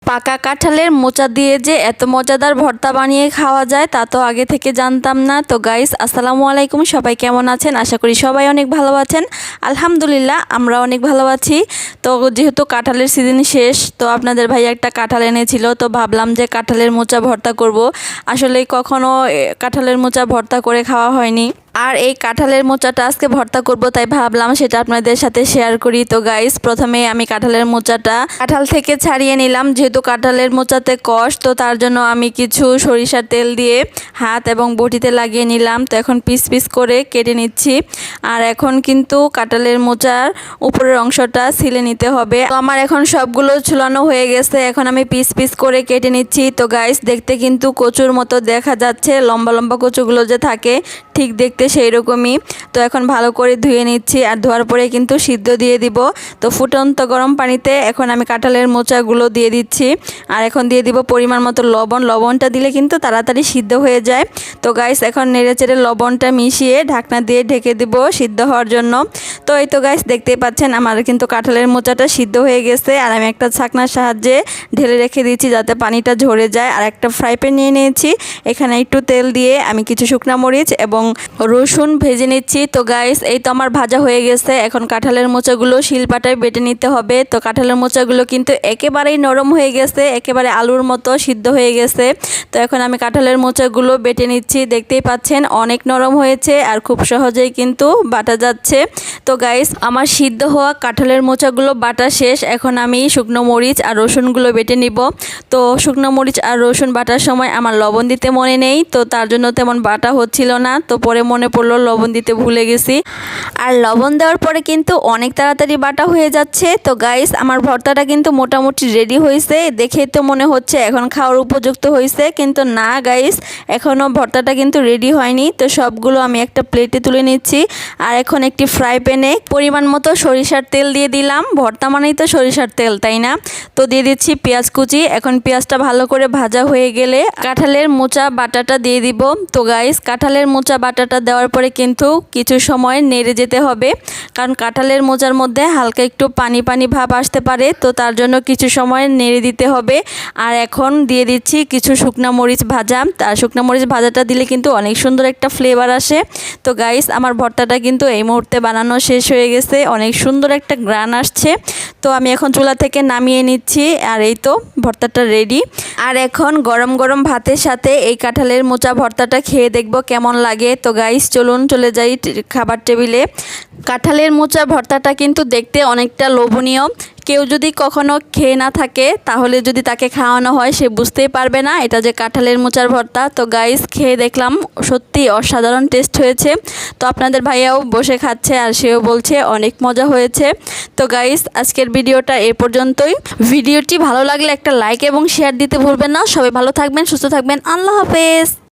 পাকা কাঁঠালের মোচা দিয়ে যে এত মজাদার ভর্তা বানিয়ে খাওয়া যায় তা তো আগে থেকে জানতাম না। তো গাইস, আসসালামু আলাইকুম, সবাই কেমন আছেন? আশা করি সবাই অনেক ভালো আছেন। আলহামদুলিল্লাহ, আমরা অনেক ভালো আছি। তো যেহেতু কাঁঠালের সিজন শেষ, তো আপনাদের ভাই একটা কাঁঠাল এনেছিল, তো ভাবলাম যে কাঁঠালের মোচা ভর্তা করব। আসলে কখনো কাঁঠালের মোচা ভর্তা করে খাওয়া হয়নি, আর এই কাঁঠালের মোচাটা আজকে ভর্তা করব, তাই ভাবলাম সেটা আপনাদের সাথে শেয়ার করি। তো গাইস, প্রথমে আমি কাঁঠালের মোচাটা কাঁঠাল থেকে ছাড়িয়ে নিলাম। যেহেতু কাঁঠালের মোচাতে কষ, তো তার জন্য আমি কিছু সরিষার তেল দিয়ে হাত এবং বটিতে লাগিয়ে নিলাম। তো এখন পিস পিস করে কেটে নিচ্ছি। আর এখন কিন্তু কাঁঠালের মোচার উপরের অংশটা ছিলে নিতে হবে। তো আমার এখন সবগুলো ঝুলানো হয়ে গেছে, এখন আমি পিস পিস করে কেটে নিচ্ছি। তো গাইস, দেখতে কিন্তু কচুর মতো দেখা যাচ্ছে, লম্বা লম্বা কচুগুলো যে থাকে ঠিক দেখতে সেই রকমই। তো এখন ভালো করে ধুয়ে নিচ্ছি, আর ধোয়ার পরে কিন্তু সিদ্ধ দিয়ে দিব। তো ফুটন্ত গরম পানিতে এখন আমি কাঁঠালের মোচাগুলো দিয়ে দিচ্ছি, আর এখন দিয়ে দিব পরিমাণ মতো লবণ। লবণটা দিলে কিন্তু তাড়াতাড়ি সিদ্ধ হয়ে যায়। তো গাইস, এখন নেড়েচেড়ে লবণটা মিশিয়ে ঢাকনা দিয়ে ঢেকে দিব সিদ্ধ হওয়ার জন্য। তো এই তো গাইস, দেখতেই পাচ্ছেন আমার কিন্তু কাঁঠালের মোচাটা সিদ্ধ হয়ে গেছে, আর আমি একটা ছাকনার সাহায্যে ঢেলে রেখে দিচ্ছি যাতে পানিটা ঝরে যায়। আর একটা ফ্রাই প্যান নিয়ে নিয়েছি, এখানে একটু তেল দিয়ে আমি কিছু শুকনো মরিচ এবং রসুন ভেজে নিচ্ছি। তো গাইস, এই তো আমার ভাজা হয়ে গেছে। এখন কাঁঠালের মোচাগুলো শিলপাটায় বেটে নিতে হবে। তো কাঁঠালের মোচাগুলো কিন্তু একেবারেই নরম হয়ে গেছে, একেবারে আলুর মতো সিদ্ধ হয়ে গেছে। তো এখন আমি কাঁঠালের মোচাগুলো বেটে নিচ্ছি। দেখতেই পাচ্ছেন অনেক নরম হয়েছে, আর খুব সহজেই কিন্তু বাটা যাচ্ছে। তো গাইস, আমার সিদ্ধ হওয়া কাঁঠালের মোচাগুলো বাটা শেষ। এখন আমি শুকনো মরিচ আর রসুনগুলো বেটে নিব। তো শুকনো মরিচ আর রসুন বাটার সময় আমার লবণ দিতে মনে নেই, তো তার জন্য তেমন বাটা হচ্ছিল না। তো পরে মনে পড়লো লবণ দিতে ভুলে গেছি, আর লবণ দেওয়ার পরে কিন্তু অনেক তাড়াতাড়ি বাটা হয়ে যাচ্ছে। তো গাইস, আমার ভর্তাটা কিন্তু মোটামুটি রেডি হয়েছে। দেখেই তো মনে হচ্ছে এখন খাওয়ার উপযুক্ত হয়েছে, কিন্তু না গাইস, এখনও ভর্তাটা কিন্তু রেডি হয়নি। তো সবগুলো আমি একটা প্লেটে তুলে নিচ্ছি, আর এখন একটি ফ্রাই প্যানে পরিমাণ মতো সরিষার তেল দিয়ে দিলাম। ভর্তা মানেই তো সরিষার তেল, তাই না? তো দিয়ে দিচ্ছি পেঁয়াজ কুচি। এখন পেঁয়াজটা ভালো করে ভাজা হয়ে গেলে কাঁঠালের মোচা বাটাটা দিয়ে দিব। তো গাইস, কাঁঠালের মোচা বাটাটা দেওয়ার পরে কিন্তু কিছু সময় নেড়ে যেতে হবে, কারণ কাঁঠালের মোচার মধ্যে হালকা একটু পানি পানি ভাব আসতে পারে। তো তার জন্য কিছু সময় নেড়ে দিতে হবে। আর এখন দিয়ে দিচ্ছি কিছু শুকনা মরিচ ভাজা। আর শুকনা মরিচ ভাজাটা দিলে কিন্তু অনেক সুন্দর একটা ফ্লেভার আসে। তো গাইস, আমার ভর্তাটা কিন্তু এই মুহূর্তে বানানো শেষ হয়ে গেছে, অনেক সুন্দর একটা গ্রান আসছে। তো আমি এখন চুলা থেকে নামিয়ে নিচ্ছি, আর এই তো ভর্তাটা রেডি। আর এখন গরম গরম ভাতের সাথে এই কাঁঠালের মোচা ভর্তাটা খেয়ে দেখব কেমন লাগে। তো গাইস, চলুন চলে যাই খাবার টেবিলে। কাঁঠালের মোচা ভর্তাটা কিন্তু দেখতে অনেকটা লোভনীয়। কেউ যদি কখনো খেয়ে না থাকে, তাহলে যদি তাকে খাওয়ানো হয়, সে বুঝতেই পারবে না এটা যে কাঁঠালের মোচার ভর্তা। তো গাইস, খেয়ে দেখলাম সত্যি অসাধারণ টেস্ট হয়েছে। তো আপনাদের ভাইয়াও বসে খাচ্ছে, আর সেও বলছে অনেক মজা হয়েছে। তো গাইস, আজকের ভিডিওটা এ পর্যন্তই। ভিডিওটি ভালো লাগলে একটা লাইক এবং শেয়ার দিতে ভুলবেন না। সবাই ভালো থাকবেন, সুস্থ থাকবেন। আল্লাহ হাফেজ।